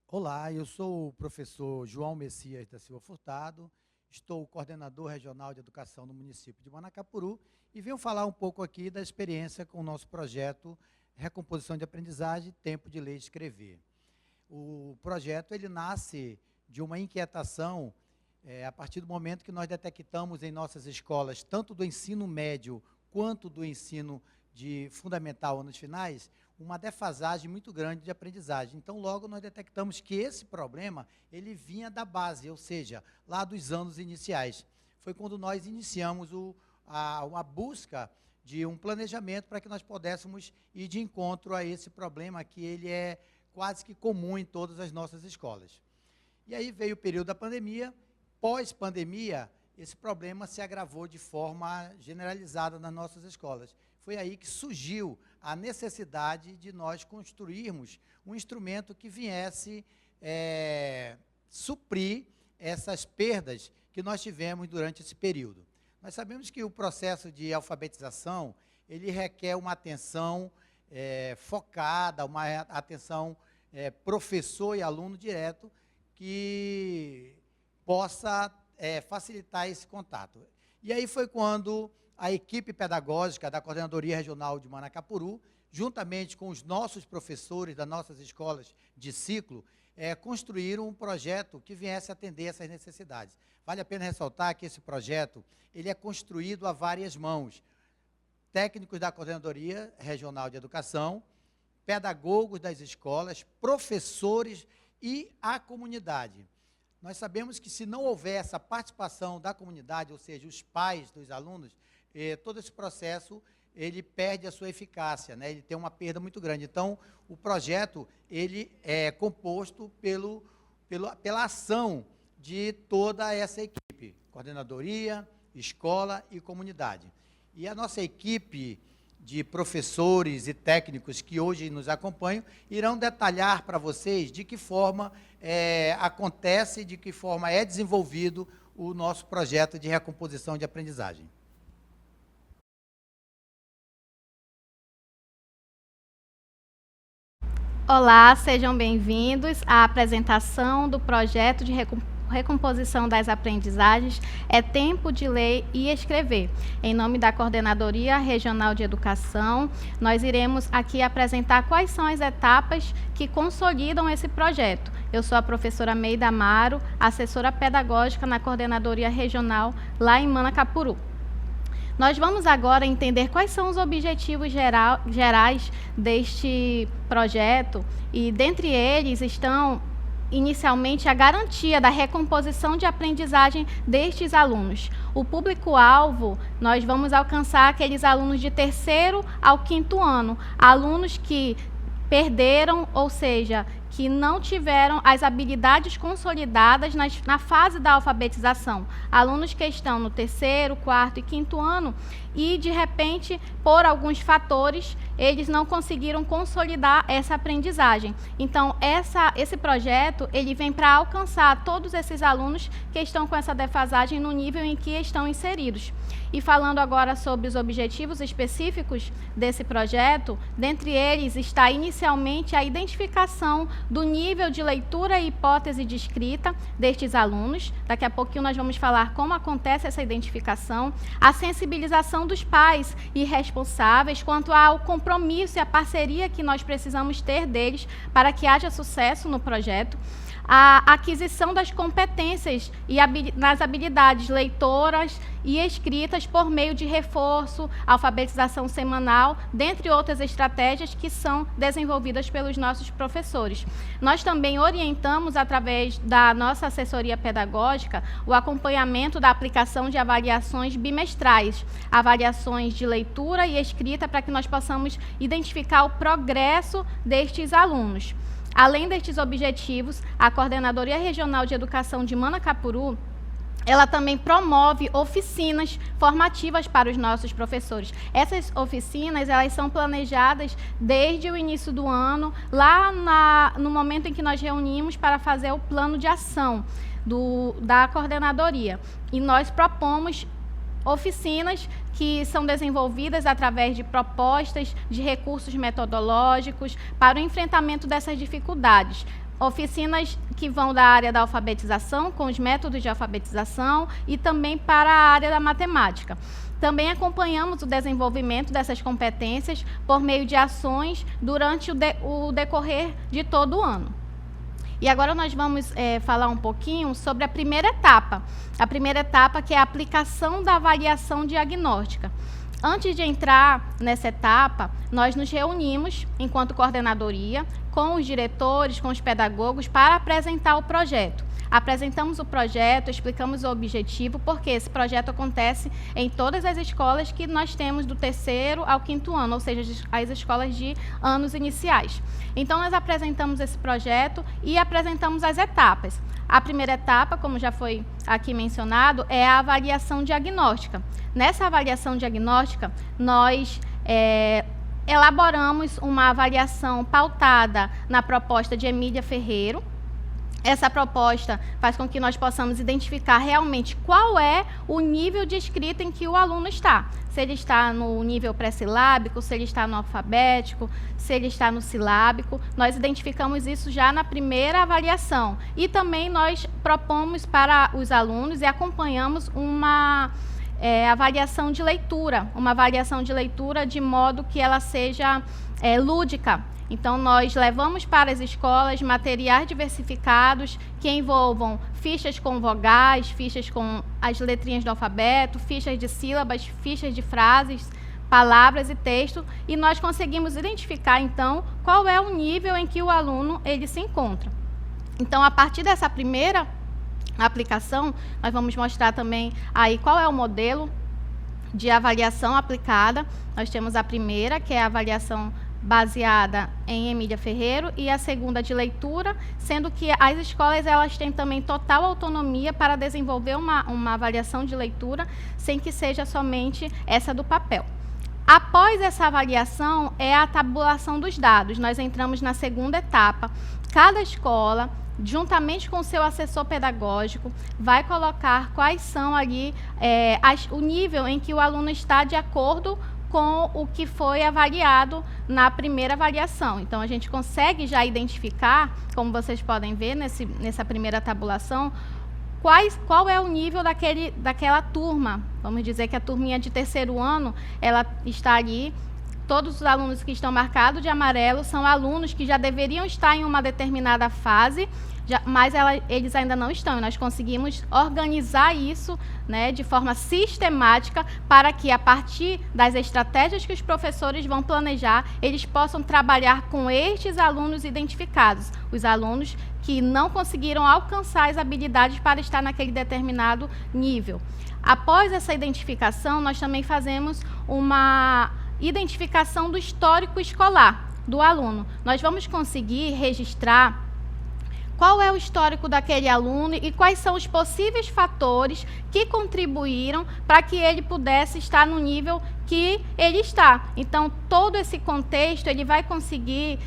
Olá, eu sou o professor João Messias da Silva Furtado, estou coordenador regional de educação no município de Manacapuru e venho falar um pouco aqui da experiência com o nosso projeto Recomposição de Aprendizagem, Tempo de Ler e Escrever. O projeto ele nasce de uma inquietação a partir do momento que nós detectamos em nossas escolas, tanto do ensino médio quanto do ensino de fundamental anos finais, uma defasagem muito grande de aprendizagem. Então, logo nós detectamos que esse problema, ele vinha da base, ou seja, lá dos anos iniciais. Foi quando nós iniciamos a busca de um planejamento para que nós pudéssemos ir de encontro a esse problema que ele é quase que comum em todas as nossas escolas. E aí veio o período da pandemia, pós-pandemia, esse problema se agravou de forma generalizada nas nossas escolas. Foi aí que surgiu a necessidade de nós construirmos um instrumento que viesse suprir essas perdas que nós tivemos durante esse período. Nós sabemos que o processo de alfabetização, ele requer uma atenção focada, uma atenção professor e aluno direto, que possa facilitar esse contato. E aí foi quando a equipe pedagógica da Coordenadoria Regional de Manacapuru, juntamente com os nossos professores das nossas escolas de ciclo, construíram um projeto que viesse atender essas necessidades. Vale a pena ressaltar que esse projeto ele é construído a várias mãos. Técnicos da Coordenadoria Regional de Educação, pedagogos das escolas, professores e a comunidade. Nós sabemos que se não houver essa participação da comunidade, ou seja, os pais dos alunos, todo esse processo ele perde a sua eficácia, né? Ele tem uma perda muito grande. Então, o projeto ele é composto pela ação de toda essa equipe, coordenadoria, escola e comunidade. E a nossa equipe de professores e técnicos que hoje nos acompanham irão detalhar para vocês de que forma acontece, de que forma é desenvolvido o nosso projeto de recomposição de aprendizagem. Olá, sejam bem-vindos à apresentação do projeto de recomposição das aprendizagens É Tempo de Ler e Escrever. Em nome da Coordenadoria Regional de Educação, nós iremos aqui apresentar quais são as etapas que consolidam esse projeto. Eu sou a professora Meida Amaro, assessora pedagógica na Coordenadoria Regional lá em Manacapuru. Nós vamos agora entender quais são os objetivos gerais deste projeto e, dentre eles, estão, inicialmente, a garantia da recomposição de aprendizagem destes alunos. O público-alvo, nós vamos alcançar aqueles alunos de 3º ao 5º ano, alunos que perderam, ou seja, que não tiveram as habilidades consolidadas na fase da alfabetização. Alunos que estão no 3º, 4º e 5º ano e, de repente, por alguns fatores, eles não conseguiram consolidar essa aprendizagem. Então, esse projeto ele vem para alcançar todos esses alunos que estão com essa defasagem no nível em que estão inseridos. E falando agora sobre os objetivos específicos desse projeto, dentre eles está inicialmente a identificação do nível de leitura e hipótese de escrita destes alunos. Daqui a pouquinho nós vamos falar como acontece essa identificação, a sensibilização dos pais e responsáveis quanto ao compromisso e a parceria que nós precisamos ter deles para que haja sucesso no projeto, a aquisição das competências e nas habilidades leitoras e escritas por meio de reforço, alfabetização semanal, dentre outras estratégias que são desenvolvidas pelos nossos professores. Nós também orientamos, através da nossa assessoria pedagógica, o acompanhamento da aplicação de avaliações bimestrais, avaliações de leitura e escrita, para que nós possamos identificar o progresso destes alunos. Além destes objetivos, a Coordenadoria Regional de Educação de Manacapuru ela também promove oficinas formativas para os nossos professores. Essas oficinas, elas são planejadas desde o início do ano, lá no momento em que nós reunimos para fazer o plano de ação da coordenadoria. E nós propomos oficinas que são desenvolvidas através de propostas, de recursos metodológicos para o enfrentamento dessas dificuldades. Oficinas que vão da área da alfabetização, com os métodos de alfabetização, e também para a área da matemática. Também acompanhamos o desenvolvimento dessas competências por meio de ações durante o decorrer de todo o ano. E agora nós vamos falar um pouquinho sobre a primeira etapa. A primeira etapa, que é a aplicação da avaliação diagnóstica. Antes de entrar nessa etapa, nós nos reunimos, enquanto coordenadoria, com os diretores, com os pedagogos, para apresentar o projeto. Apresentamos o projeto, explicamos o objetivo, porque esse projeto acontece em todas as escolas que nós temos do 3º ao 5º ano, ou seja, as escolas de anos iniciais. Então, nós apresentamos esse projeto e apresentamos as etapas. A primeira etapa, como já foi aqui mencionado, é a avaliação diagnóstica. Nessa avaliação diagnóstica, nós elaboramos uma avaliação pautada na proposta de Emília Ferreiro. Essa proposta faz com que nós possamos identificar realmente qual é o nível de escrita em que o aluno está. Se ele está no nível pré-silábico, se ele está no alfabético, se ele está no silábico. Nós identificamos isso já na primeira avaliação. E também nós propomos para os alunos e acompanhamos uma avaliação de leitura, de modo que ela seja lúdica. Então, nós levamos para as escolas materiais diversificados que envolvam fichas com vogais, fichas com as letrinhas do alfabeto, fichas de sílabas, fichas de frases, palavras e texto, e nós conseguimos identificar, então, qual é o nível em que o aluno se encontra. Então, a partir dessa primeira aplicação, nós vamos mostrar também aí qual é o modelo de avaliação aplicada. Nós temos a primeira, que é a avaliação baseada em Emília Ferreiro, e a segunda de leitura, sendo que as escolas elas têm também total autonomia para desenvolver uma avaliação de leitura, sem que seja somente essa do papel. Após essa avaliação, é a tabulação dos dados. Nós entramos na segunda etapa. Cada escola, juntamente com o seu assessor pedagógico, vai colocar quais são ali o nível em que o aluno está de acordo com o que foi avaliado na primeira avaliação. Então, a gente consegue já identificar, como vocês podem ver nessa primeira tabulação, qual é o nível daquela turma. Vamos dizer que a turminha de 3º ano, ela está ali. Todos os alunos que estão marcados de amarelo são alunos que já deveriam estar em uma determinada fase, mas eles ainda não estão. E nós conseguimos organizar isso, né, de forma sistemática, para que, a partir das estratégias que os professores vão planejar, eles possam trabalhar com estes alunos identificados, os alunos que não conseguiram alcançar as habilidades para estar naquele determinado nível. Após essa identificação, nós também fazemos uma identificação do histórico escolar do aluno. Nós vamos conseguir registrar qual é o histórico daquele aluno e quais são os possíveis fatores que contribuíram para que ele pudesse estar no nível que ele está. Então, todo esse contexto ele vai conseguir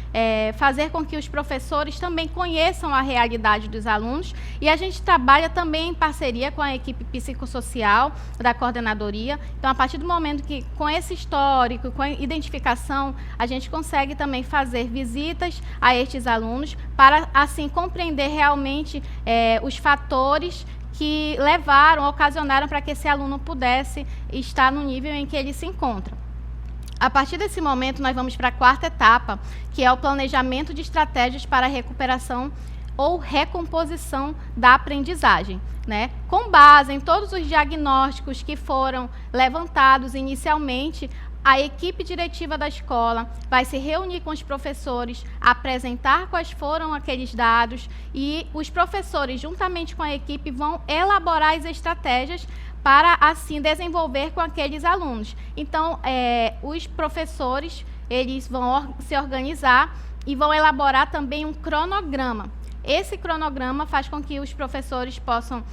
fazer com que os professores também conheçam a realidade dos alunos, e a gente trabalha também em parceria com a equipe psicossocial da coordenadoria. Então, a partir do momento que, com esse histórico, com a identificação, a gente consegue também fazer visitas a estes alunos para, assim, compreender realmente os fatores que ocasionaram para que esse aluno pudesse estar no nível em que ele se encontra. A partir desse momento, nós vamos para a quarta etapa, que é o planejamento de estratégias para a recuperação ou recomposição da aprendizagem, né? Com base em todos os diagnósticos que foram levantados inicialmente, a equipe diretiva da escola vai se reunir com os professores, apresentar quais foram aqueles dados, e os professores, juntamente com a equipe, vão elaborar as estratégias para, assim, desenvolver com aqueles alunos. Então, os professores eles vão se organizar e vão elaborar também um cronograma. esse cronograma faz com que os professores possam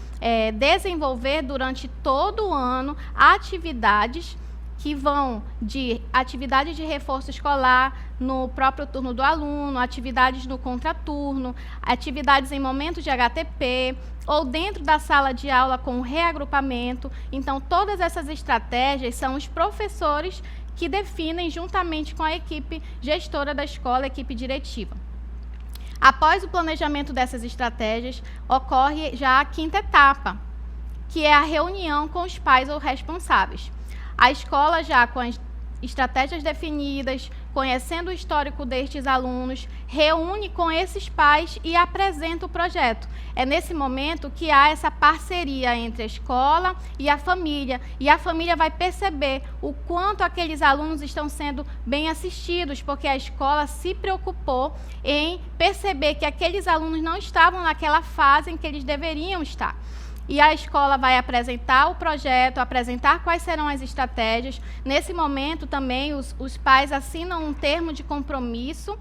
desenvolver durante todo o ano atividades que vão de atividades de reforço escolar no próprio turno do aluno, atividades no contraturno, atividades em momentos de HTP, ou dentro da sala de aula com reagrupamento. Então, todas essas estratégias são os professores que definem juntamente com a equipe gestora da escola, a equipe diretiva. Após o planejamento dessas estratégias, ocorre já a quinta etapa, que é a reunião com os pais ou responsáveis. A escola, já com as estratégias definidas, conhecendo o histórico destes alunos, reúne com esses pais e apresenta o projeto. É nesse momento que há essa parceria entre a escola e a família vai perceber o quanto aqueles alunos estão sendo bem assistidos, porque a escola se preocupou em perceber que aqueles alunos não estavam naquela fase em que eles deveriam estar. E a escola vai apresentar o projeto, apresentar quais serão as estratégias. Nesse momento, também, os pais assinam um termo de compromisso,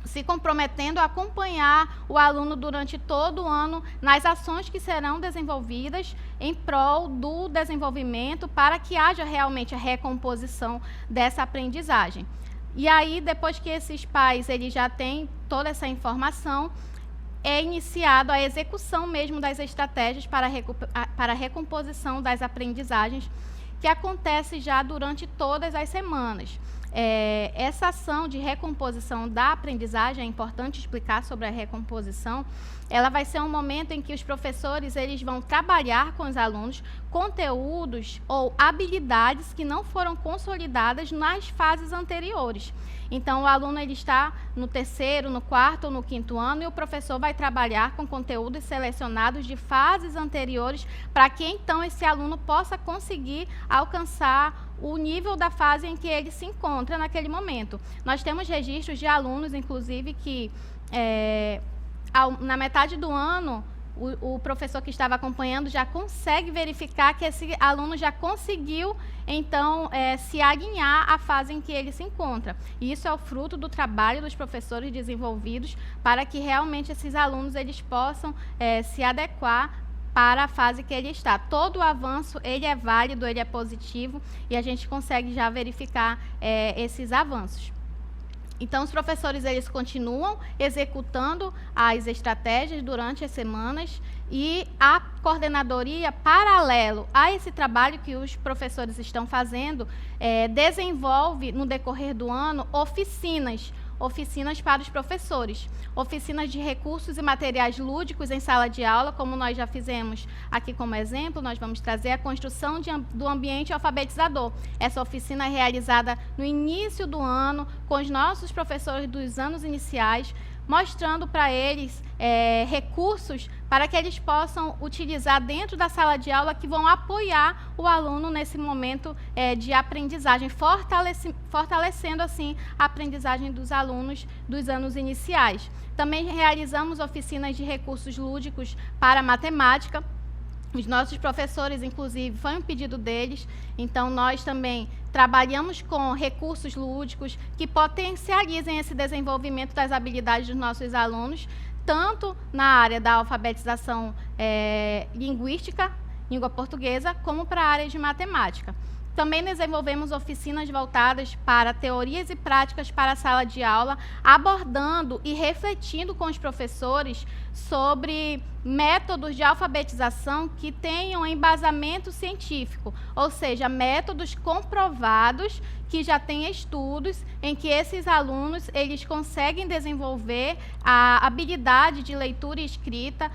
se comprometendo a acompanhar o aluno durante todo o ano nas ações que serão desenvolvidas em prol do desenvolvimento, para que haja realmente a recomposição dessa aprendizagem. E aí, depois que esses pais eles já têm toda essa informação, é iniciado a execução mesmo das estratégias para a recomposição das aprendizagens, que acontece já durante todas as semanas. Essa ação de recomposição da aprendizagem, é importante explicar sobre a recomposição, ela vai ser um momento em que os professores eles vão trabalhar com os alunos conteúdos ou habilidades que não foram consolidadas nas fases anteriores. Então, o aluno ele está no terceiro, no quarto ou no quinto ano, e o professor vai trabalhar com conteúdos selecionados de fases anteriores, para que então esse aluno possa conseguir alcançar o nível da fase em que ele se encontra naquele momento. Nós temos registros de alunos, inclusive, que na metade do ano, o professor que estava acompanhando já consegue verificar que esse aluno já conseguiu, então, se alinhar à fase em que ele se encontra. E isso é o fruto do trabalho dos professores desenvolvidos para que realmente esses alunos eles possam se adequar para a fase que ele está. Todo o avanço ele é válido, ele é positivo, e a gente consegue já verificar esses avanços. Então, os professores eles continuam executando as estratégias durante as semanas, e a coordenadoria, paralelo a esse trabalho que os professores estão fazendo, desenvolve, no decorrer do ano, oficinas para os professores, oficinas de recursos e materiais lúdicos em sala de aula, como nós já fizemos aqui como exemplo. Nós vamos trazer a construção do ambiente alfabetizador. Essa oficina é realizada no início do ano, com os nossos professores dos anos iniciais, mostrando para eles recursos para que eles possam utilizar dentro da sala de aula, que vão apoiar o aluno nesse momento de aprendizagem, fortalecendo assim a aprendizagem dos alunos dos anos iniciais. Também realizamos oficinas de recursos lúdicos para matemática. Os nossos professores, inclusive, foi um pedido deles, então nós também trabalhamos com recursos lúdicos que potencializem esse desenvolvimento das habilidades dos nossos alunos, tanto na área da alfabetização linguística, língua portuguesa, como para a área de matemática. Também desenvolvemos oficinas voltadas para teorias e práticas para a sala de aula, abordando e refletindo com os professores sobre métodos de alfabetização que tenham embasamento científico, ou seja, métodos comprovados, que já têm estudos em que esses alunos eles conseguem desenvolver a habilidade de leitura e escrita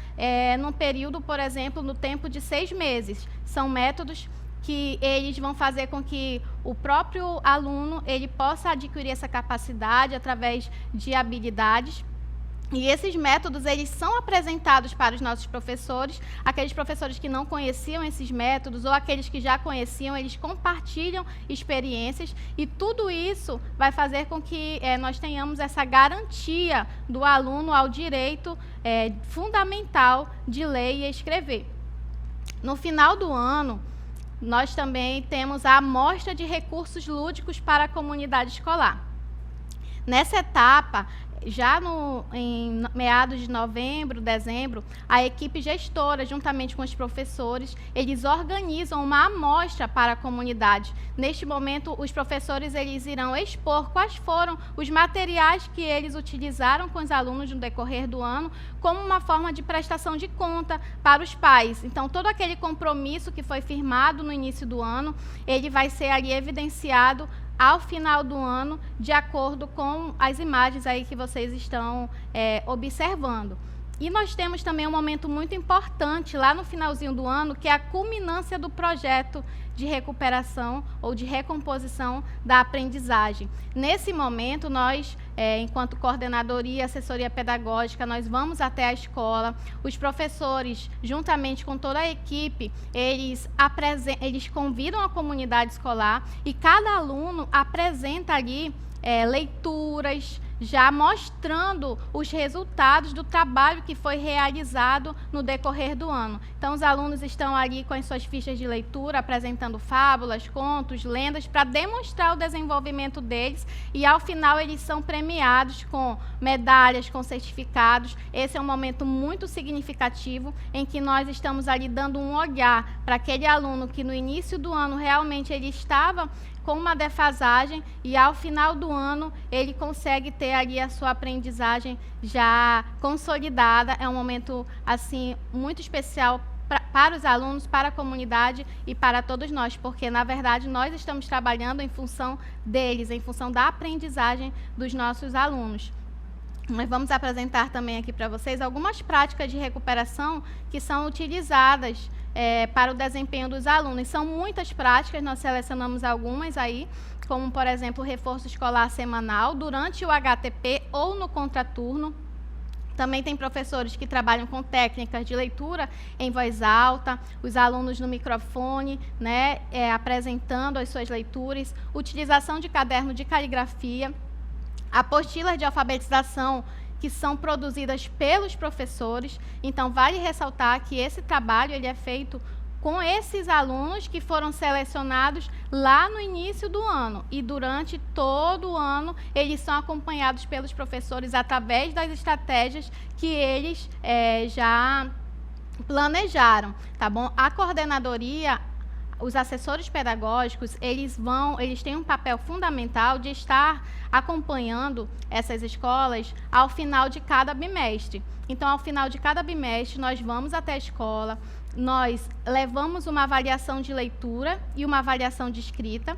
num período, por exemplo, no tempo de 6 meses. São métodos que eles vão fazer com que o próprio aluno ele possa adquirir essa capacidade através de habilidades. E esses métodos eles são apresentados para os nossos professores. Aqueles professores que não conheciam esses métodos, ou aqueles que já conheciam, eles compartilham experiências, e tudo isso vai fazer com que nós tenhamos essa garantia do aluno ao direito fundamental de ler e escrever. No final do ano, nós também temos a amostra de recursos lúdicos para a comunidade escolar. Nessa etapa, já em meados de novembro, dezembro, a equipe gestora, juntamente com os professores, eles organizam uma amostra para a comunidade. Neste momento, os professores eles irão expor quais foram os materiais que eles utilizaram com os alunos no decorrer do ano, como uma forma de prestação de conta para os pais. Então, todo aquele compromisso que foi firmado no início do ano, ele vai ser ali evidenciado ao final do ano, de acordo com as imagens aí que vocês estão observando. E nós temos também um momento muito importante lá no finalzinho do ano, que é a culminância do projeto de recuperação ou de recomposição da aprendizagem. Nesse momento, nós, enquanto coordenadoria e assessoria pedagógica, nós vamos até a escola, os professores, juntamente com toda a equipe, eles convidam a comunidade escolar e cada aluno apresenta ali leituras, já mostrando os resultados do trabalho que foi realizado no decorrer do ano. Então, os alunos estão ali com as suas fichas de leitura, apresentando fábulas, contos, lendas, para demonstrar o desenvolvimento deles, e ao final eles são premiados com medalhas, com certificados. Esse é um momento muito significativo, em que nós estamos ali dando um olhar para aquele aluno que no início do ano realmente ele estava com uma defasagem, e ao final do ano ele consegue ter ali a sua aprendizagem já consolidada. É um momento assim muito especial para os alunos, para a comunidade e para todos nós, porque na verdade nós estamos trabalhando em função deles, em função da aprendizagem dos nossos alunos. Nós vamos apresentar também aqui para vocês algumas práticas de recuperação que são utilizadas para o desempenho dos alunos. São muitas práticas, nós selecionamos algumas aí, como, por exemplo, o reforço escolar semanal durante o HTP ou no contraturno. Também tem professores que trabalham com técnicas de leitura em voz alta, os alunos no microfone, né, apresentando as suas leituras, utilização de caderno de caligrafia, apostilas de alfabetização que são produzidas pelos professores. Então, vale ressaltar que esse trabalho ele é feito com esses alunos que foram selecionados lá no início do ano. E durante todo o ano, eles são acompanhados pelos professores através das estratégias que eles já planejaram, tá bom? A coordenadoria, os assessores pedagógicos, eles têm um papel fundamental de estar acompanhando essas escolas ao final de cada bimestre. Então, ao final de cada bimestre, nós vamos até a escola, nós levamos uma avaliação de leitura e uma avaliação de escrita.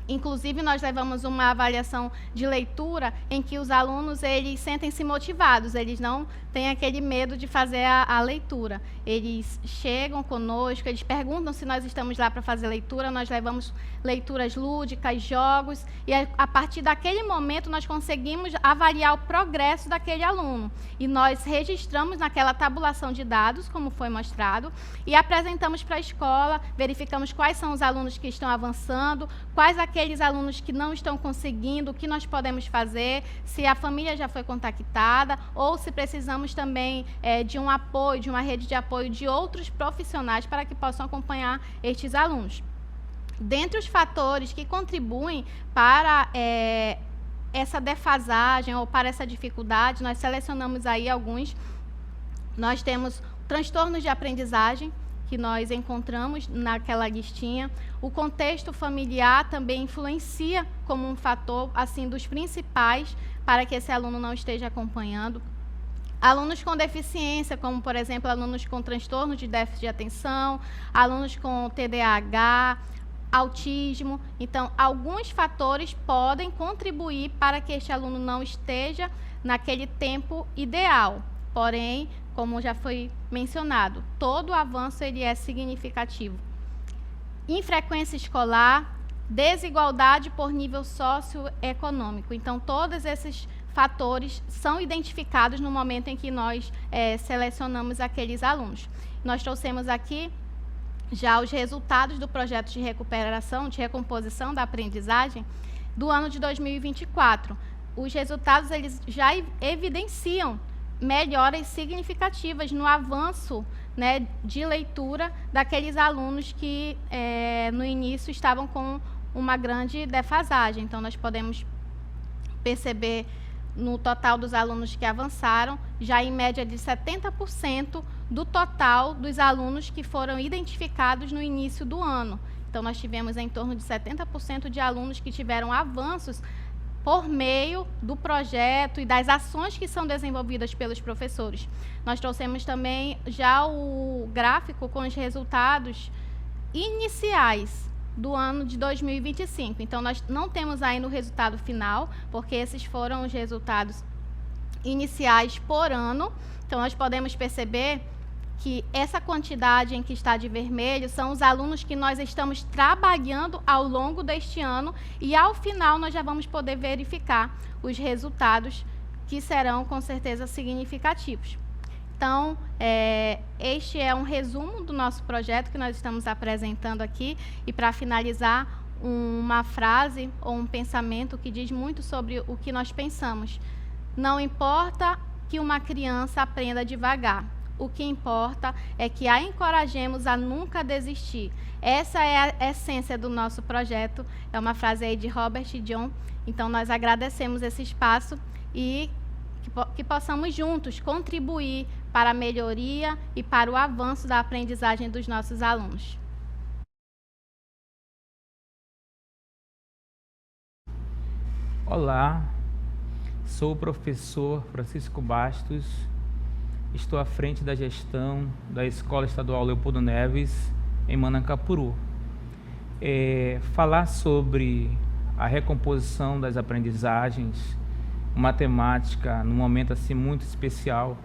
Inclusive, nós levamos uma avaliação de leitura em que os alunos eles sentem-se motivados, eles não têm aquele medo de fazer a leitura. Eles chegam conosco, eles perguntam se nós estamos lá para fazer leitura, nós levamos leituras lúdicas, jogos, e a partir daquele momento nós conseguimos avaliar o progresso daquele aluno. E nós registramos naquela tabulação de dados, como foi mostrado, e apresentamos para a escola, verificamos quais são os alunos que estão avançando, quais aqueles alunos que não estão conseguindo, o que nós podemos fazer, se a família já foi contactada, ou se precisamos também de um apoio, de uma rede de apoio de outros profissionais para que possam acompanhar estes alunos. Dentre os fatores que contribuem para essa defasagem ou para essa dificuldade, nós selecionamos aí alguns. Nós temos transtornos de aprendizagem, que nós encontramos naquela listinha. O contexto familiar também influencia como um fator, assim, dos principais para que esse aluno não esteja acompanhando. Alunos com deficiência, como, por exemplo, alunos com transtorno de déficit de atenção, alunos com TDAH, autismo. Então, alguns fatores podem contribuir para que este aluno não esteja naquele tempo ideal. Porém, como já foi mencionado, todo avanço ele é significativo. Infrequência escolar, desigualdade por nível socioeconômico. Então, todos esses fatores são identificados no momento em que nós selecionamos aqueles alunos. Nós trouxemos aqui já os resultados do projeto de recuperação, de recomposição da aprendizagem do ano de 2024. Os resultados eles já evidenciam melhoras significativas no avanço, né, de leitura daqueles alunos que no início estavam com uma grande defasagem. Então, nós podemos perceber no total dos alunos que avançaram, já em média de 70% do total dos alunos que foram identificados no início do ano. Então, nós tivemos em torno de 70% de alunos que tiveram avanços por meio do projeto e das ações que são desenvolvidas pelos professores. Nós trouxemos também já o gráfico com os resultados iniciais do ano de 2025. Então, nós não temos ainda o resultado final, porque esses foram os resultados iniciais por ano. Então, nós podemos perceber que essa quantidade em que está de vermelho são os alunos que nós estamos trabalhando ao longo deste ano, e ao final nós já vamos poder verificar os resultados, que serão com certeza significativos. Então, este é um resumo do nosso projeto que nós estamos apresentando aqui, e para finalizar, uma frase ou um pensamento que diz muito sobre o que nós pensamos. Não importa que uma criança aprenda devagar, o que importa é que a encorajemos a nunca desistir. Essa é a essência do nosso projeto, é uma frase aí de Robert John. Então, nós agradecemos esse espaço e que possamos juntos contribuir para a melhoria e para o avanço da aprendizagem dos nossos alunos. Olá, sou o professor Francisco Bastos, estou à frente da gestão da Escola Estadual Leopoldo Neves, em Manacapuru. Falar sobre a recomposição das aprendizagens, uma temática num momento assim muito especial,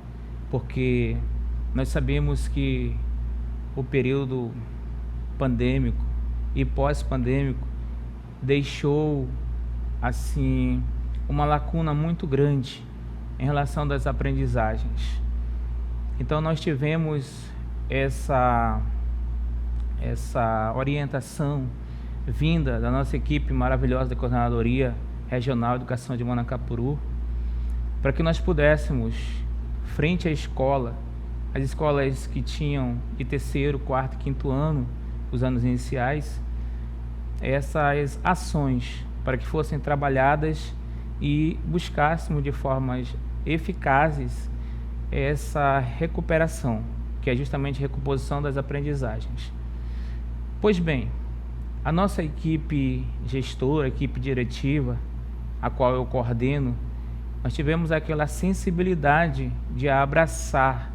porque nós sabemos que o período pandêmico e pós-pandêmico deixou assim uma lacuna muito grande em relação das aprendizagens. Então, nós tivemos essa orientação vinda da nossa equipe maravilhosa da Coordenadoria Regional de Educação de Manacapuru, para que nós pudéssemos, frente à escola, as escolas que tinham de terceiro, quarto e quinto ano, os anos iniciais, essas ações para que fossem trabalhadas e buscássemos de formas eficazes essa recuperação, que é justamente a recomposição das aprendizagens. Pois bem, a nossa equipe gestora, equipe diretiva, a qual eu coordeno, nós tivemos aquela sensibilidade de abraçar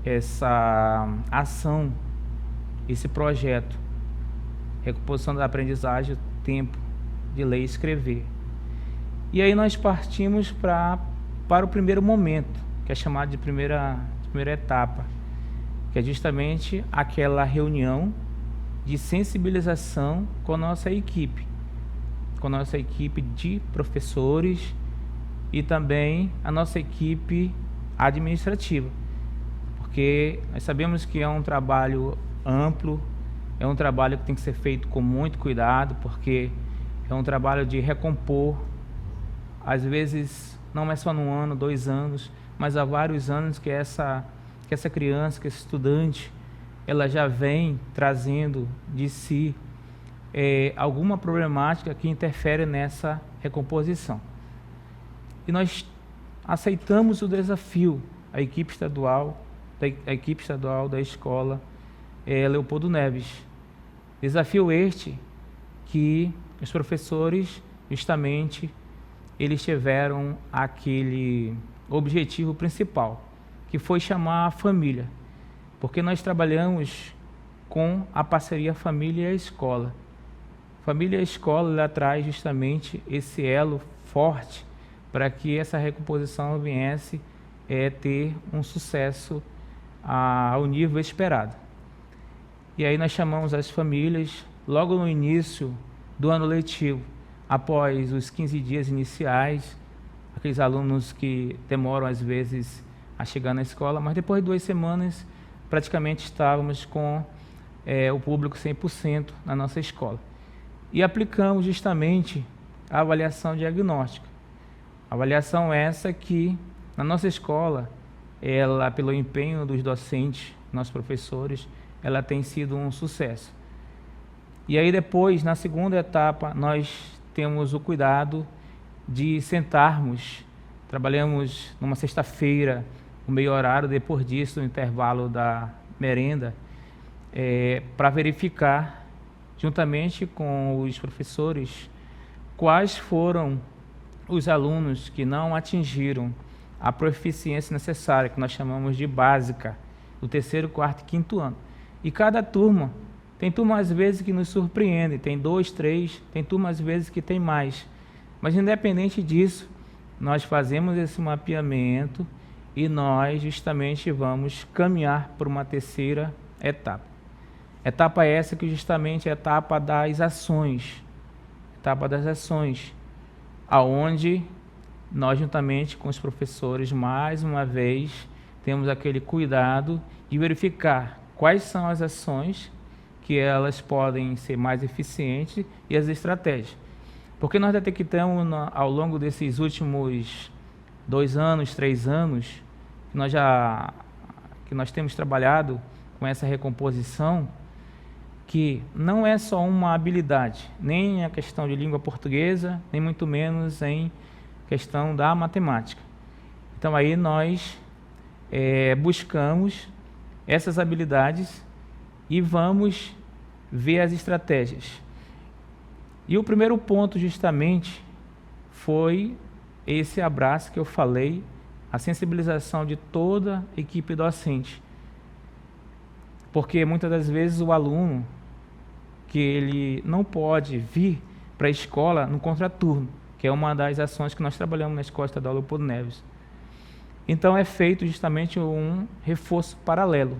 essa ação, esse projeto, recomposição da aprendizagem, tempo de ler e escrever. E aí nós partimos para o primeiro momento, que é chamado de primeira etapa, que é justamente aquela reunião de sensibilização com a nossa equipe de professores e também a nossa equipe administrativa, porque nós sabemos que é um trabalho amplo, é um trabalho que tem que ser feito com muito cuidado, porque é um trabalho de recompor. Às vezes, não é só num ano, 2 anos, mas há vários anos que essa criança, que esse estudante, ela já vem trazendo de si alguma problemática que interfere nessa recomposição. E nós aceitamos o desafio, a equipe estadual da escola Leopoldo Neves. Desafio este que os professores, justamente, eles tiveram aquele objetivo principal, que foi chamar a família, porque nós trabalhamos com a parceria família e escola. Família e escola, ela traz justamente esse elo forte para que essa recomposição viesse ter um sucesso ao nível esperado. E aí nós chamamos as famílias logo no início do ano letivo, após os 15 dias iniciais, aqueles alunos que demoram às vezes a chegar na escola, mas depois de 2 semanas praticamente estávamos com o público 100% na nossa escola. E aplicamos justamente a avaliação diagnóstica. Avaliação essa que na nossa escola, ela, pelo empenho dos docentes, nossos professores, ela tem sido um sucesso. E aí depois, na segunda etapa, nós temos o cuidado de sentarmos, trabalhamos numa sexta-feira, o meio horário, depois disso, no intervalo da merenda, para verificar, juntamente com os professores, quais foram os alunos que não atingiram a proficiência necessária, que nós chamamos de básica, do 3º, 4º e 5º ano. E cada turma, tem turma às vezes que nos surpreende, tem 2, 3, tem turma às vezes que tem mais. Mas independente disso, nós fazemos esse mapeamento e nós justamente vamos caminhar por uma 3ª etapa. Etapa essa que justamente é a etapa das ações. Etapa das ações, aonde nós juntamente com os professores, mais uma vez, temos aquele cuidado de verificar quais são as ações que elas podem ser mais eficientes e as estratégias. Porque nós detectamos ao longo desses últimos 2 anos, 3 anos, que nós temos trabalhado com essa recomposição, que não é só uma habilidade, nem a questão de língua portuguesa, nem muito menos em questão da matemática. Então aí nós buscamos essas habilidades e vamos ver as estratégias. E o primeiro ponto justamente foi esse abraço que eu falei, a sensibilização de toda a equipe docente. Porque muitas das vezes o aluno, que ele não pode vir para a escola no contraturno, que é uma das ações que nós trabalhamos na Escola Estadual Leopoldo Neves. Então é feito justamente um reforço paralelo,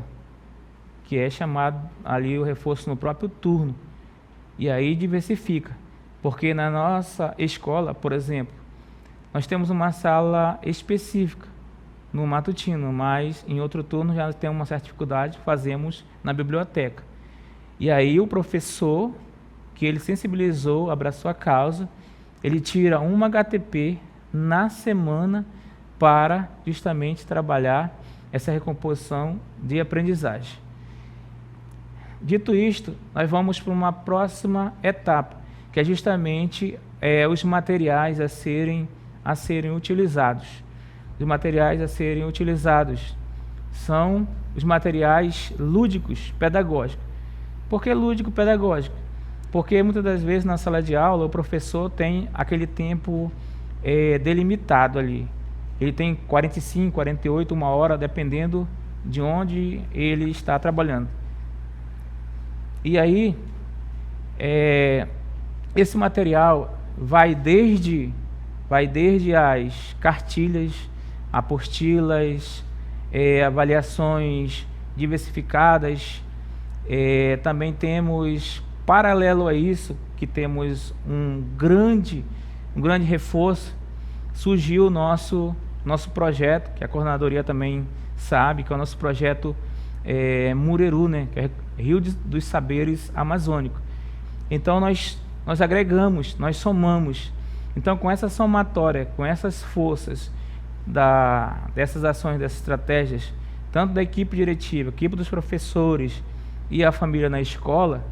que é chamado ali o reforço no próprio turno. E aí diversifica, porque na nossa escola, por exemplo, nós temos uma sala específica no matutino, mas em outro turno já tem uma certa dificuldade, fazemos na biblioteca. E aí o professor, que ele sensibilizou, abraçou a causa, ele tira uma HTP na semana para justamente trabalhar essa recomposição de aprendizagem. Dito isto, nós vamos para uma próxima etapa, que é justamente os materiais a serem utilizados. Os materiais a serem utilizados são os materiais lúdicos pedagógicos. Por que lúdico pedagógico? Porque muitas das vezes na sala de aula o professor tem aquele tempo delimitado ali. Ele tem 45, 48, 1 hora, dependendo de onde ele está trabalhando. E aí, esse material vai desde as cartilhas, apostilas, avaliações diversificadas. Também temos, paralelo a isso, que temos um grande reforço, surgiu o nosso projeto, que a coordenadoria também sabe, que é o nosso projeto Mureru, né, que é Rio dos Saberes Amazônico. Então nós agregamos, nós somamos. Então com essa somatória, com essas forças dessas ações, dessas estratégias, tanto da equipe diretiva, equipe dos professores e a família na escola,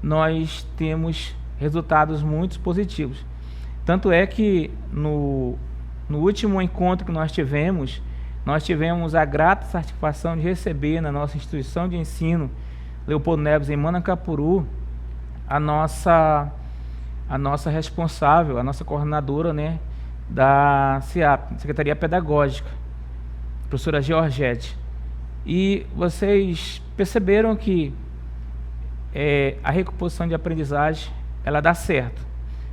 nós temos resultados muito positivos. Tanto é que no último encontro que nós tivemos a grata satisfação de receber na nossa instituição de ensino Leopoldo Neves, em Manacapuru, a nossa responsável, a nossa coordenadora, né, da CIAP, Secretaria Pedagógica, professora Georgette. E vocês perceberam que a recomposição de aprendizagem, ela dá certo,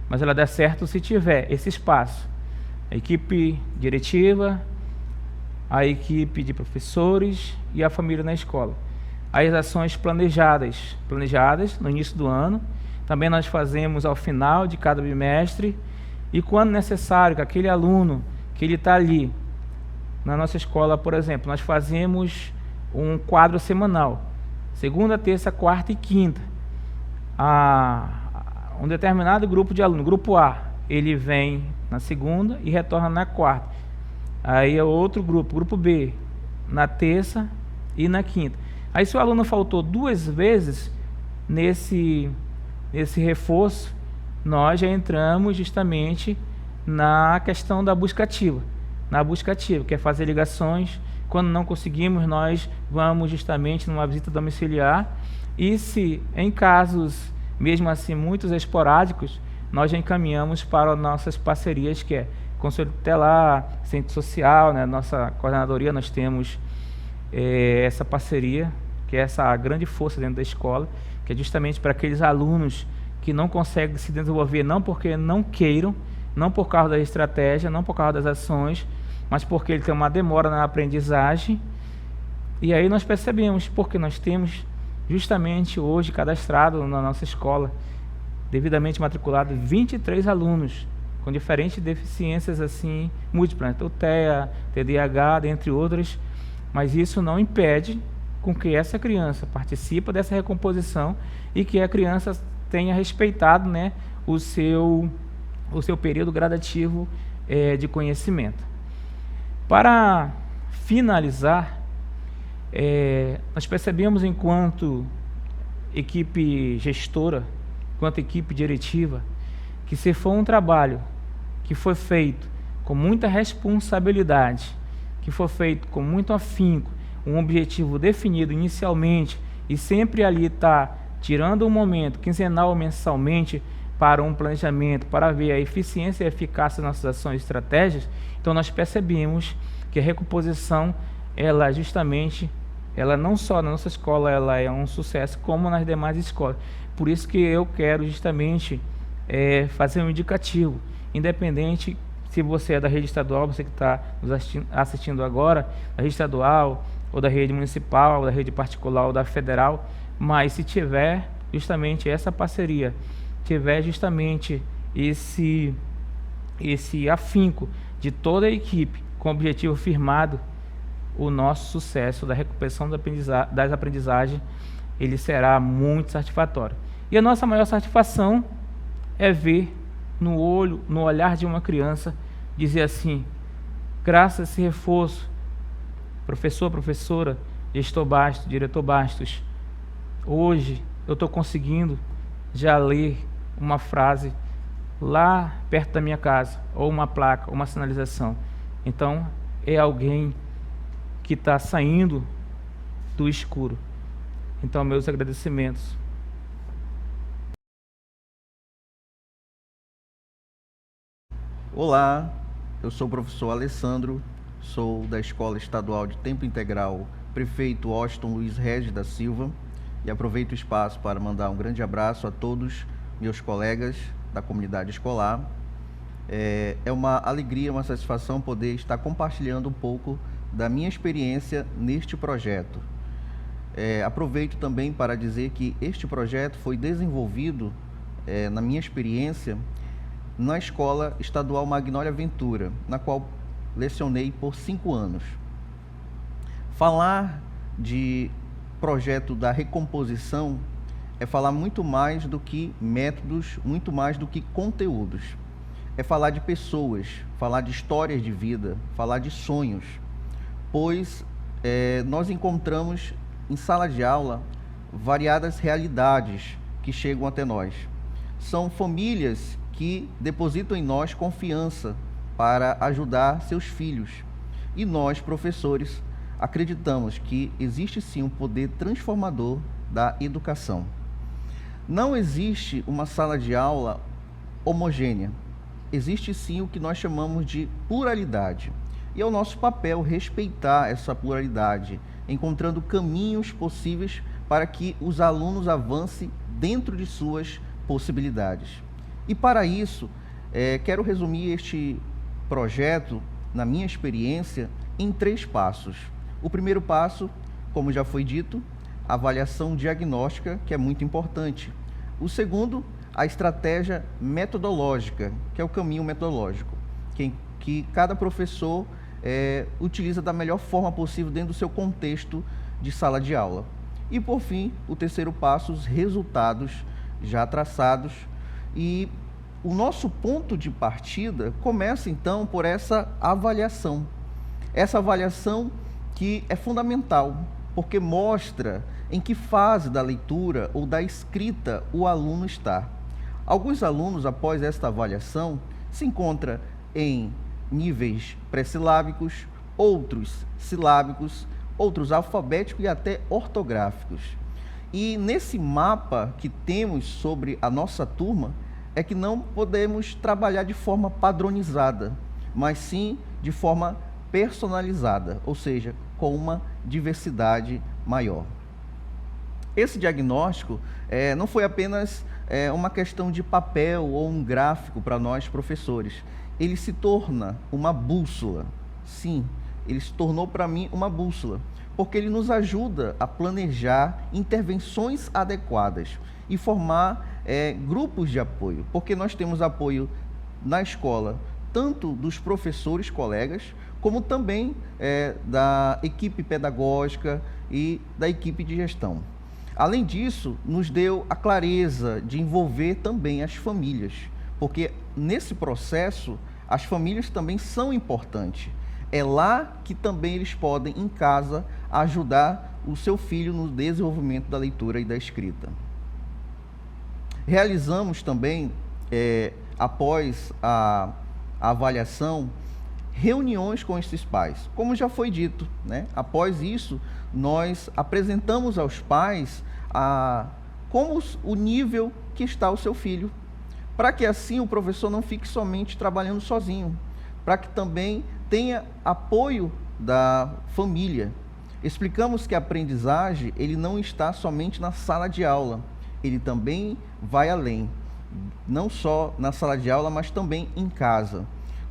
mas ela dá certo se tiver esse espaço. A equipe diretiva, a equipe de professores e a família na escola. As ações planejadas no início do ano, também nós fazemos ao final de cada bimestre, e quando necessário, que aquele aluno que ele está ali, na nossa escola, por exemplo, nós fazemos um quadro semanal, segunda, terça, quarta e quinta. Um determinado grupo de alunos, grupo A, ele vem na segunda e retorna na quarta. Aí é outro grupo, grupo B, na terça e na quinta. Aí se o aluno faltou 2 vezes nesse reforço, nós já entramos justamente na questão da busca ativa. Na busca ativa, que é fazer ligações. Quando não conseguimos, nós vamos justamente numa visita domiciliar. E se em casos, mesmo assim, muitos esporádicos, nós já encaminhamos para nossas parcerias, que é Conselho Tutelar, Centro Social, né? Nossa coordenadoria, nós temos essa parceria, que é essa grande força dentro da escola, que é justamente para aqueles alunos que não conseguem se desenvolver, não porque não queiram, não por causa da estratégia, não por causa das ações, mas porque ele tem uma demora na aprendizagem. E aí nós percebemos, porque nós temos justamente hoje cadastrado na nossa escola, devidamente matriculado, 23 alunos com diferentes deficiências assim múltiplas, TEA, TDAH, dentre outras, mas isso não impede com que essa criança participe dessa recomposição e que a criança tenha respeitado, né, o seu período gradativo de conhecimento. Para finalizar, nós percebemos enquanto equipe gestora, enquanto equipe diretiva, que se for um trabalho que foi feito com muita responsabilidade, que for feito com muito afinco, um objetivo definido inicialmente e sempre ali está tirando um momento, quinzenal ou mensalmente, para um planejamento, para ver a eficiência e a eficácia das nossas ações e estratégias, então nós percebemos que a recomposição, ela justamente, ela não só na nossa escola ela é um sucesso, como nas demais escolas. Por isso que eu quero justamente fazer um indicativo, independente se você é da rede estadual, você que está nos assistindo agora, da rede estadual, ou da rede municipal, ou da rede particular, ou da federal, mas se tiver justamente essa parceria, tiver justamente esse afinco de toda a equipe com o objetivo firmado, o nosso sucesso da recuperação das aprendizagens, ele será muito satisfatório. E a nossa maior satisfação é ver no olho, no olhar de uma criança, dizer assim, graças a esse reforço, professor, professora, gestor Bastos, diretor Bastos, hoje eu estou conseguindo já ler uma frase lá perto da minha casa, ou uma placa, ou uma sinalização. Então, é alguém que está saindo do escuro. Então, meus agradecimentos. Olá, eu sou o professor Alessandro, sou da Escola Estadual de Tempo Integral Prefeito Austin Luiz Regis da Silva e aproveito o espaço para mandar um grande abraço a todos meus colegas da comunidade escolar. É uma alegria, uma satisfação poder estar compartilhando um pouco da minha experiência neste projeto. Aproveito também para dizer que este projeto foi desenvolvido, na minha experiência, na Escola Estadual Magnólia Ventura, na qual lecionei por 5 anos. Falar de projeto da recomposição é falar muito mais do que métodos, muito mais do que conteúdos. É falar de pessoas, falar de histórias de vida, falar de sonhos, pois nós encontramos em sala de aula variadas realidades que chegam até nós. São famílias que depositam em nós confiança para ajudar seus filhos. E nós, professores, acreditamos que existe sim um poder transformador da educação. Não existe uma sala de aula homogênea. Existe sim o que nós chamamos de pluralidade. E é o nosso papel respeitar essa pluralidade, encontrando caminhos possíveis para que os alunos avancem dentro de suas possibilidades. E para isso, quero resumir este projeto, na minha experiência, em 3 passos. O primeiro passo, como já foi dito, a avaliação diagnóstica, que é muito importante. O segundo, a estratégia metodológica, que é o caminho metodológico, que cada professor utiliza da melhor forma possível dentro do seu contexto de sala de aula. E, por fim, o terceiro passo, os resultados já traçados. E o nosso ponto de partida começa, então, por essa avaliação. Essa avaliação que é fundamental, porque mostra em que fase da leitura ou da escrita o aluno está. Alguns alunos, após esta avaliação, se encontram em níveis pré-silábicos, outros silábicos, outros alfabéticos e até ortográficos. E nesse mapa que temos sobre a nossa turma, é que não podemos trabalhar de forma padronizada, mas sim de forma personalizada, ou seja, com uma diversidade maior. Esse diagnóstico não foi apenas uma questão de papel ou um gráfico para nós professores. Ele se torna uma bússola. Sim, ele se tornou para mim uma bússola, porque ele nos ajuda a planejar intervenções adequadas e formar grupos de apoio, porque nós temos apoio na escola, tanto dos professores, colegas, como também da equipe pedagógica e da equipe de gestão. Além disso, nos deu a clareza de envolver também as famílias, porque nesse processo as famílias também são importantes. É lá que também eles podem, em casa, ajudar o seu filho no desenvolvimento da leitura e da escrita. Realizamos também, após a avaliação, reuniões com esses pais. Como já foi dito, né? Após isso, nós apresentamos aos pais como o nível que está o seu filho, para que assim o professor não fique somente trabalhando sozinho, para que também tenha apoio da família. Explicamos que a aprendizagem, ele não está somente na sala de aula, ele também vai além, não só na sala de aula, mas também em casa.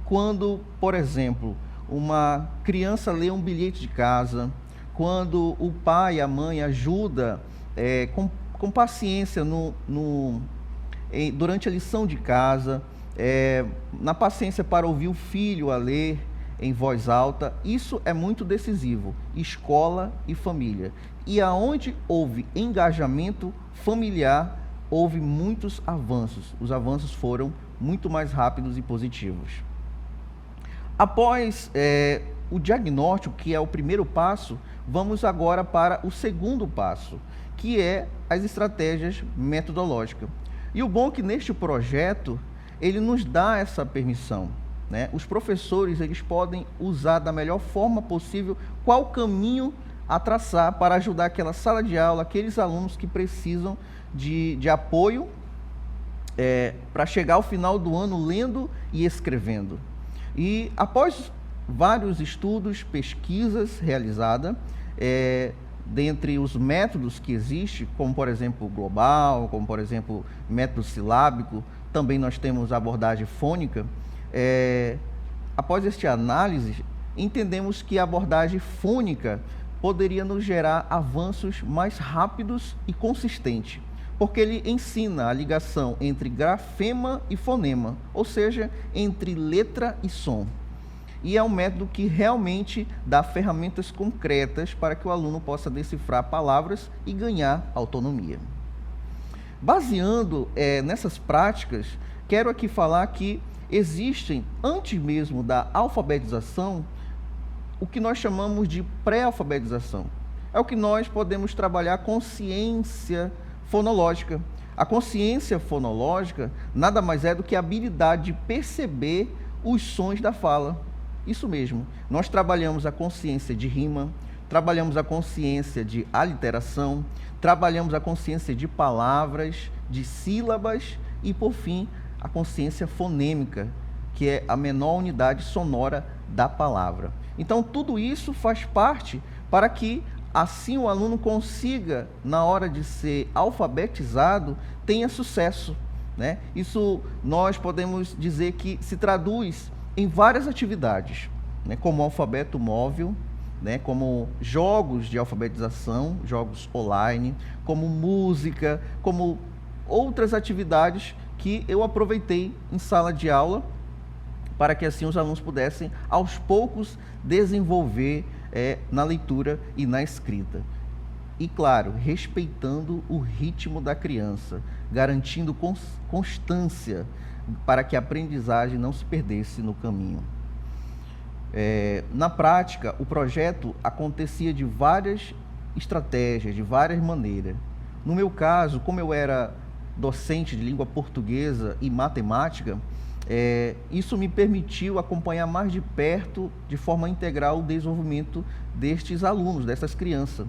Quando, por exemplo, uma criança lê um bilhete de casa, quando o pai e a mãe ajudam com paciência durante a lição de casa, na paciência para ouvir o filho a ler em voz alta, isso é muito decisivo, escola e família. E aonde houve engajamento familiar, houve muitos avanços. Os avanços foram muito mais rápidos e positivos. Após o diagnóstico, que é o primeiro passo, vamos agora para o segundo passo, que é as estratégias metodológicas. E o bom é que neste projeto, ele nos dá essa permissão, né? Os professores, eles podem usar da melhor forma possível qual caminho a traçar para ajudar aquela sala de aula, aqueles alunos que precisam de apoio para chegar ao final do ano lendo e escrevendo. E após vários estudos, pesquisas realizadas, dentre os métodos que existem, como por exemplo global, como por exemplo método silábico, também nós temos a abordagem fônica. Após esta análise, entendemos que a abordagem fônica poderia nos gerar avanços mais rápidos e consistentes, porque ele ensina a ligação entre grafema e fonema, ou seja, entre letra e som. E é um método que realmente dá ferramentas concretas para que o aluno possa decifrar palavras e ganhar autonomia. Baseando nessas práticas, quero aqui falar que existem, antes mesmo da alfabetização, o que nós chamamos de pré-alfabetização. É o que nós podemos trabalhar consciência fonológica. A consciência fonológica nada mais é do que a habilidade de perceber os sons da fala. Isso mesmo, nós trabalhamos a consciência de rima, trabalhamos a consciência de aliteração, trabalhamos a consciência de palavras, de sílabas e, por fim, a consciência fonêmica, que é a menor unidade sonora da palavra. Então, tudo isso faz parte para que, assim, o aluno consiga, na hora de ser alfabetizado, tenha sucesso, né? Isso nós podemos dizer que se traduz em várias atividades, né? Como alfabeto móvel, né? Como jogos de alfabetização, jogos online, como música, como outras atividades que eu aproveitei em sala de aula, para que assim os alunos pudessem, aos poucos, desenvolver na leitura e na escrita. E, claro, respeitando o ritmo da criança, garantindo constância para que a aprendizagem não se perdesse no caminho. Na prática, o projeto acontecia de várias estratégias, de várias maneiras. No meu caso, como eu era docente de língua portuguesa e matemática, isso me permitiu acompanhar mais de perto, de forma integral, o desenvolvimento destes alunos, dessas crianças.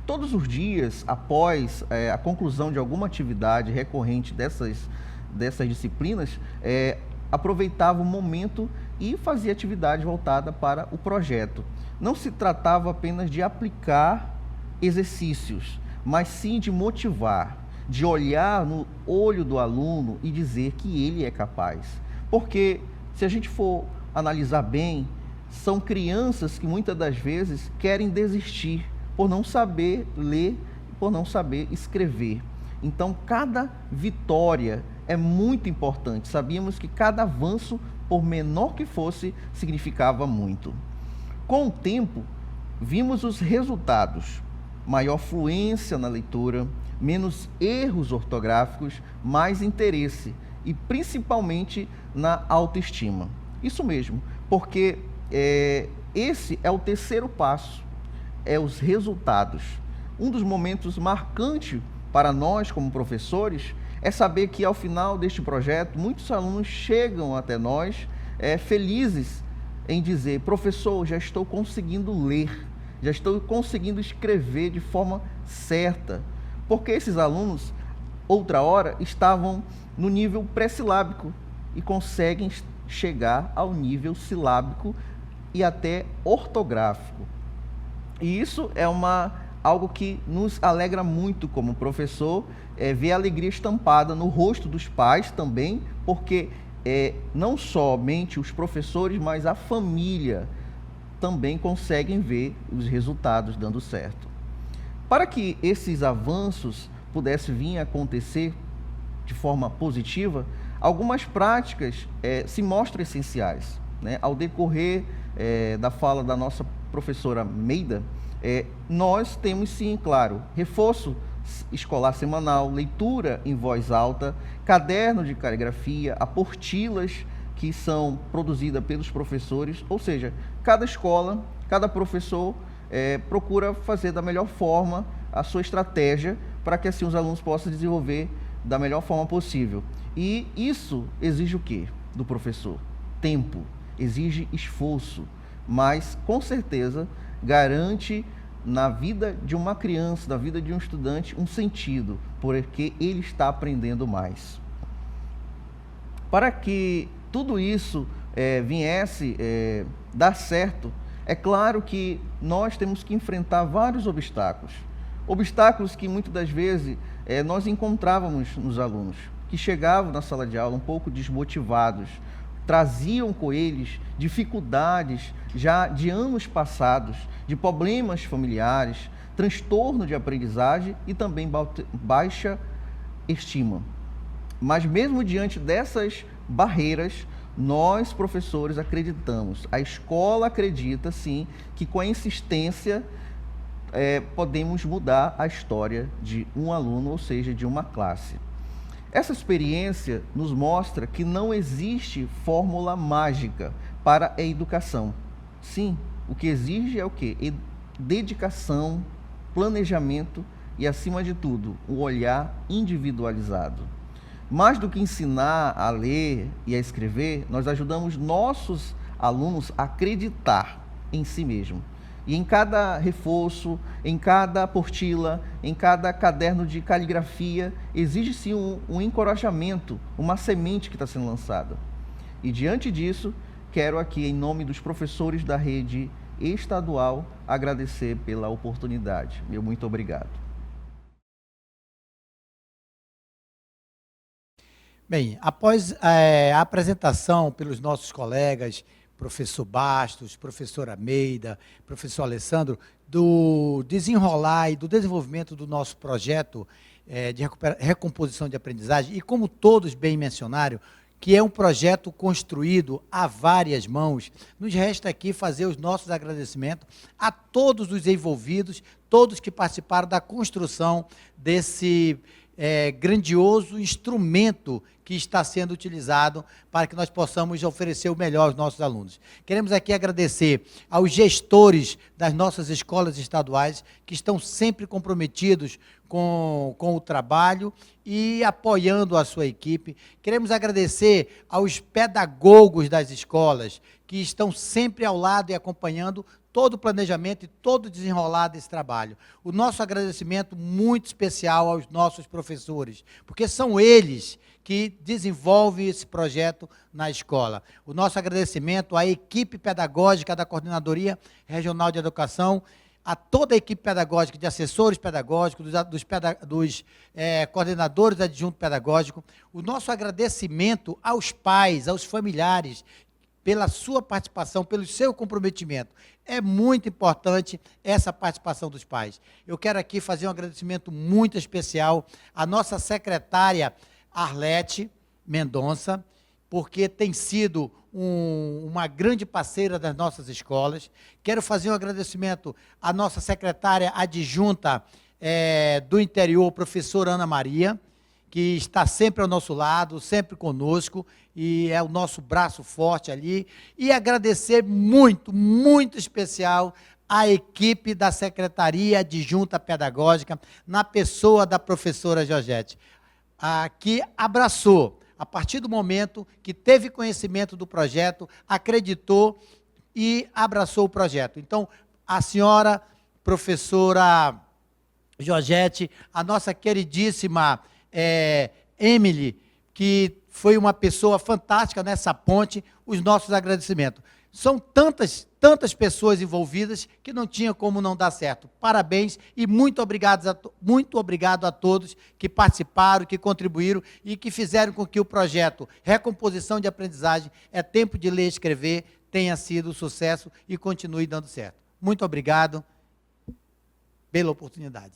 Todos os dias, após a conclusão de alguma atividade recorrente dessas disciplinas, aproveitava o momento e fazia atividade voltada para o projeto. Não se tratava apenas de aplicar exercícios, mas sim de motivar, de olhar no olho do aluno e dizer que ele é capaz. Porque, se a gente for analisar bem, são crianças que muitas das vezes querem desistir por não saber ler, por não saber escrever. Então, cada vitória é muito importante. Sabíamos que cada avanço, por menor que fosse, significava muito. Com o tempo, vimos os resultados: maior fluência na leitura, menos erros ortográficos, mais interesse e principalmente na autoestima. Isso mesmo, porque esse é o terceiro passo, os resultados. Um dos momentos marcantes para nós como professores é saber que ao final deste projeto, muitos alunos chegam até nós felizes em dizer: professor, já estou conseguindo ler, já estou conseguindo escrever de forma certa. Porque esses alunos, outra hora, estavam no nível pré-silábico e conseguem chegar ao nível silábico e até ortográfico. E isso é algo que nos alegra muito como professor, ver a alegria estampada no rosto dos pais também, porque não somente os professores, mas a família também conseguem ver os resultados dando certo. Para que esses avanços pudessem vir a acontecer de forma positiva, algumas práticas se mostram essenciais, né? Ao decorrer da fala da nossa professora Meida, nós temos sim, claro, reforço escolar semanal, leitura em voz alta, caderno de caligrafia, apostilas que são produzidas pelos professores, ou seja, cada escola, cada professor procura fazer da melhor forma a sua estratégia para que assim os alunos possam desenvolver da melhor forma possível. E isso exige o quê do professor? Tempo, exige esforço, mas com certeza garante na vida de uma criança, na vida de um estudante, um sentido, porque ele está aprendendo mais. Para que tudo isso viesse dar certo, é claro que nós temos que enfrentar vários obstáculos. Obstáculos que muitas das vezes nós encontrávamos nos alunos, que chegavam na sala de aula um pouco desmotivados, traziam com eles dificuldades já de anos passados, de problemas familiares, transtorno de aprendizagem e também baixa estima. Mas mesmo diante dessas barreiras, nós, professores, acreditamos, a escola acredita, sim, que com a insistência podemos mudar a história de um aluno, ou seja, de uma classe. Essa experiência nos mostra que não existe fórmula mágica para a educação. Sim, o que exige é o quê? Dedicação, planejamento e, acima de tudo, um olhar individualizado. Mais do que ensinar a ler e a escrever, nós ajudamos nossos alunos a acreditar em si mesmo. E em cada reforço, em cada apostila, em cada caderno de caligrafia, exige-se um encorajamento, uma semente que está sendo lançada. E diante disso, quero aqui, em nome dos professores da rede estadual, agradecer pela oportunidade. Meu muito obrigado. Bem, após a apresentação pelos nossos colegas, professor Bastos, professora Meida, professor Alessandro, do desenrolar e do desenvolvimento do nosso projeto de recomposição de aprendizagem, e como todos bem mencionaram, que é um projeto construído a várias mãos, nos resta aqui fazer os nossos agradecimentos a todos os envolvidos, todos que participaram da construção desse grandioso instrumento que está sendo utilizado para que nós possamos oferecer o melhor aos nossos alunos. Queremos aqui agradecer aos gestores das nossas escolas estaduais, que estão sempre comprometidos com o trabalho e apoiando a sua equipe. Queremos agradecer aos pedagogos das escolas, que estão sempre ao lado e acompanhando todo o planejamento e todo o desenrolar desse trabalho. O nosso agradecimento muito especial aos nossos professores, porque são eles que desenvolvem esse projeto na escola. O nosso agradecimento à equipe pedagógica da Coordenadoria Regional de Educação, a toda a equipe pedagógica, de assessores pedagógicos, dos coordenadores adjuntos pedagógicos. O nosso agradecimento aos pais, aos familiares, pela sua participação, pelo seu comprometimento. É muito importante essa participação dos pais. Eu quero aqui fazer um agradecimento muito especial à nossa secretária Arlete Mendonça, porque tem sido uma grande parceira das nossas escolas. Quero fazer um agradecimento à nossa secretária adjunta do interior, professora Ana Maria, que está sempre ao nosso lado, sempre conosco, e é o nosso braço forte ali. E agradecer muito, muito especial à equipe da Secretaria Adjunta Pedagógica, na pessoa da professora Georgette, que abraçou, a partir do momento que teve conhecimento do projeto, acreditou e abraçou o projeto. Então, a senhora professora Georgette, a nossa queridíssima Emily, que foi uma pessoa fantástica nessa ponte, os nossos agradecimentos. São tantas pessoas envolvidas que não tinha como não dar certo. Parabéns e muito obrigado a todos que participaram, que contribuíram e que fizeram com que o projeto Recomposição de Aprendizagem é Tempo de Ler e Escrever tenha sido um sucesso e continue dando certo. Muito obrigado pela oportunidade.